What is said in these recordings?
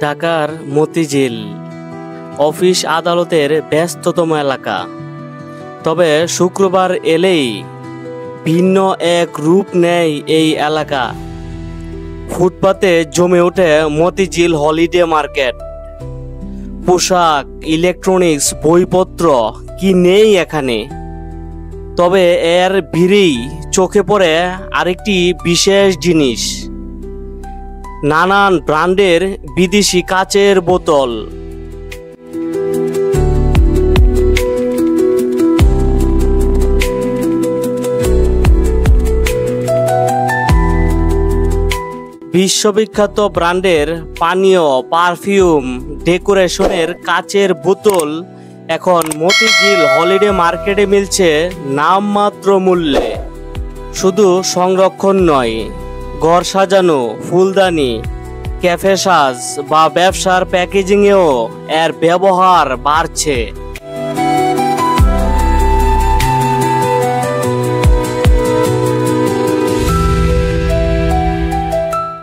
ঢাকার মতিঝিল অফিস আদালতের ব্যস্ততম এলাকা। তবে শুক্রবার এলেই ভিন্ন এক রূপ নেয় এই এলাকা। ফুটপাতে জমে ওঠে মতিঝিল হলিডে মার্কেট। পোশাক, ইলেকট্রনিক্স, বইপত্র কি নেই এখানে। তবে এর ভিড়েই চোখে পড়ে আরেকটি বিশেষ জিনিস, নানান ব্র্যান্ডের বিদেশি কাচের বোতল। বিশ্ববিখ্যাত ব্র্যান্ডের পানীয়, পারফিউম, ডেকোরেশনের কাচের বোতল এখন মতিঝিল হলিডে মার্কেটে মিলছে নামমাত্র মূল্যে। শুধু সংরক্ষণ নয়, ঘর সাজানো, ফুলদানি, ক্যাফে সাজ বা ব্যবসার প্যাকেজিংয়েও এর ব্যবহার বাড়ছে।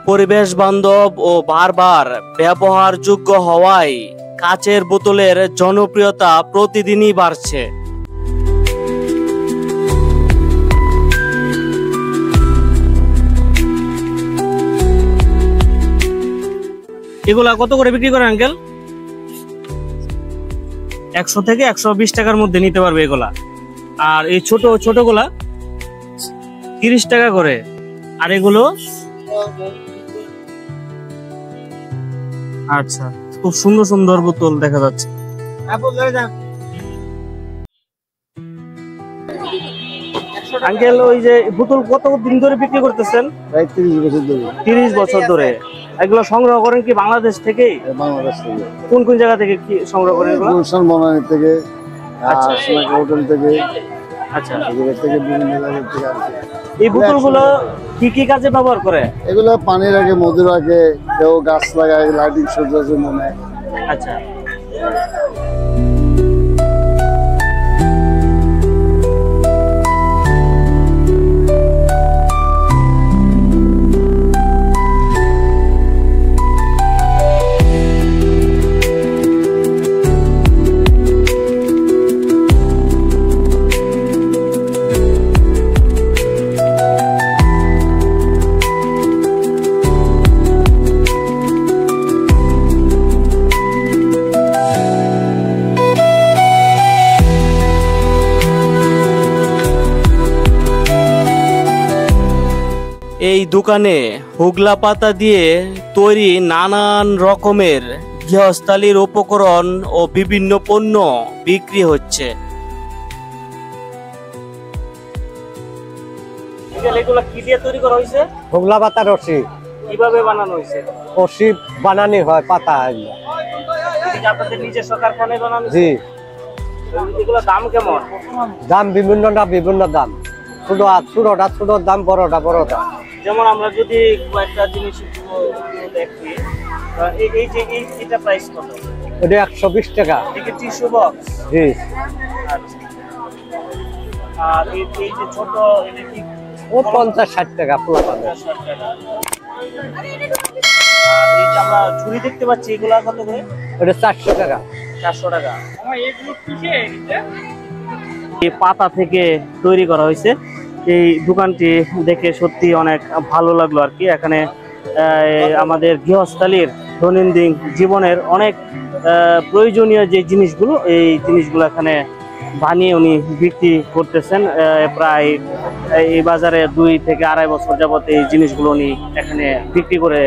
পরিবেশ বান্ধব ও বারবার ব্যবহারযোগ্য হওয়ায় কাচের বোতলের জনপ্রিয়তা প্রতিদিনই বাড়ছে। এগুলা কত করে বিক্রি করেন আঙ্কেল? 100 থেকে 120 টাকার মধ্যে নিতে পারবে এগুলা। আর এই ছোটগুলা 30 টাকা করে। আর এগুলো আচ্ছা, খুব সুন্দর সুন্দর বোতল দেখা যাচ্ছে। আঙ্কেল, ওই যে বোতল কত দিন ধরে বিক্রি করতেছেন? 30 বছর ধরে। এগুলো সংগ্রহ করেন কি বাংলাদেশ থেকেই? বাংলাদেশ থেকে। কোন কোন জায়গা থেকে কি সংগ্রহ করেন এগুলো? গুলশান বনানী থেকে, আচ্ছা, হোটেল থেকে, আচ্ছা, এগুলো থেকে বিভিন্ন জায়গা থেকে আসে। এই বোতলগুলো কি কি কাজে ব্যবহার করে? এগুলো পানি রাখে, মধু রাখে, কেউ গাছ লাগায়, লাইটিং সজ্জার জন্য নেয়। আচ্ছা, এই দোকানে হুগলা পাতা দিয়ে তৈরি নানান রকমের গৃহস্থালির উপকরণ ও বিভিন্ন পণ্য বিক্রি হচ্ছে। এগুলো কি দিয়ে তৈরি করা হয়েছে? হুগলা পাতা রশি। কিভাবে বানানো হয়েছে? রশি বানানি হয় পাতা। আপনাদের নিজস্ব কারখানায় বানানো? জি। এগুলো দাম কেমন? দাম বিভিন্ন দাম। ছোটটার দাম, বড়টা। যেমন আমরা যদি কয়েকটা জিনিস দেখি, এই যে এটা প্রাইস কত? এটা 120 টাকা। এটা টিস্যু বক্স? জি। আচ্ছা। আর এই যে ছোট, এটা কি? ও 50-60 টাকা পুরো পাবে। 50-60 টাকা। আর এই যে আমরা ছুরি দেখতে পাচ্ছি, এগুলা কত করে? এটা 400 টাকা। 400 টাকা। এই পাতা থেকে তৈরি করা হয়েছে। এই দোকানটি দেখে সত্যি অনেক ভালো লাগলো আর কি। এখানে আমাদের গৃহস্থালির দৈনন্দিন জীবনের অনেক প্রয়োজনীয় যে জিনিসগুলো, এই জিনিসগুলো এখানে বানিয়ে উনি বিক্রি করতেছেন। প্রায় এই বাজারে 2 থেকে 2.5 বছর যাবত এই জিনিসগুলো উনি এখানে বিক্রি করে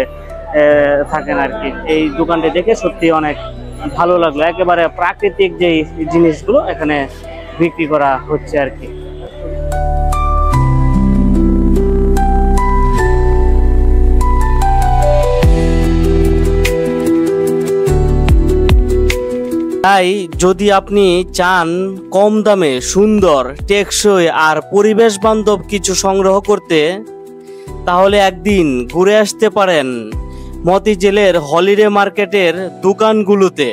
থাকেন আর কি। এই দোকানটি দেখে সত্যি অনেক ভালো লাগলো। একেবারে প্রাকৃতিক যে জিনিসগুলো এখানে বিক্রি করা হচ্ছে আর কি। তাই যদি আপনি চান কম দামে সুন্দর, টেকসই আর পরিবেশ বান্ধব কিছু সংগ্রহ করতে, তাহলে একদিন ঘুরে আসতে পারেন মতিঝিলের হলিডে মার্কেটের দোকানগুলোতে।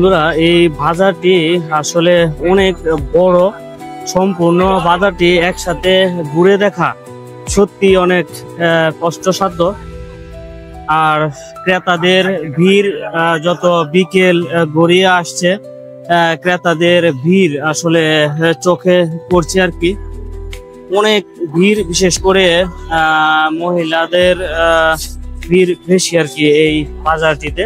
বন্ধুরা, এই বাজারটি আসলে অনেক বড়। সম্পূর্ণ বাজারটি একসাথে ঘুরে দেখা সত্যি অনেক কষ্টসাধ্য। আর ক্রেতাদের ভিড় যত বিকেল গড়িয়ে আসছে, ক্রেতাদের ভিড় আসলে চোখে পড়ছে আর কি। অনেক ভিড়, বিশেষ করে মহিলাদের ভিড় বেশি আর কি এই বাজারটিতে।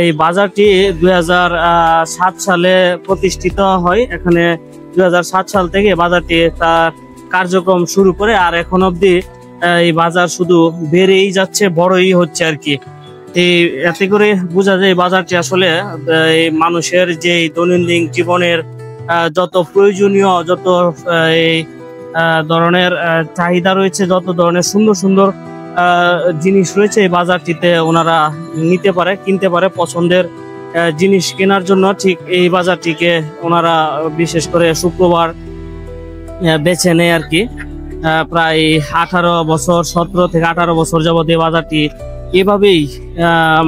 এই বাজারটি 2007 সালে প্রতিষ্ঠিত হয়। এখানে 2007 সাল থেকে বাজারটি তার কার্যক্রম শুরু করে, আর এখন অবধি এই বাজার শুধু বেড়েই যাচ্ছে, বড়ই হচ্ছে আর কি। এই এতে করে বোঝা যায় বাজারটি আসলে এই মানুষের যে দৈনন্দিন জীবনের যত প্রয়োজনীয়, যত এই ধরনের চাহিদা রয়েছে, যত ধরনের সুন্দর সুন্দর জিনিস রয়েছে, এই বাজারটিতে ওনারা নিতে পারে, কিনতে পারে। পছন্দের জিনিস কেনার জন্য ঠিক এই বাজারটিকে ওনারা বিশেষ করে শুক্রবার বেছে নেয় আর কি। প্রায় 18 বছর, 17 থেকে 18 বছর যাবত এই বাজারটি এভাবেই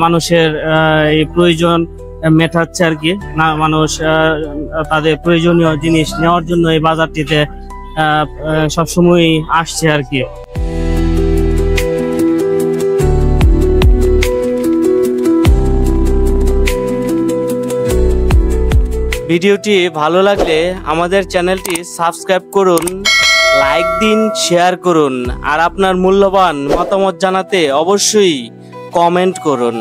মানুষের এই প্রয়োজন মেটাচ্ছে আর কি। না, মানুষ তাদের প্রয়োজনীয় জিনিস নেওয়ার জন্য এই বাজারটিতে সবসময় আসছে আর কি। ভিডিওটি ভালো লাগলে আমাদের চ্যানেলটি সাবস্ক্রাইব করুন, লাইক দিন, শেয়ার করুন, আর আপনার মূল্যবান মতামত জানাতে অবশ্যই কমেন্ট করুন।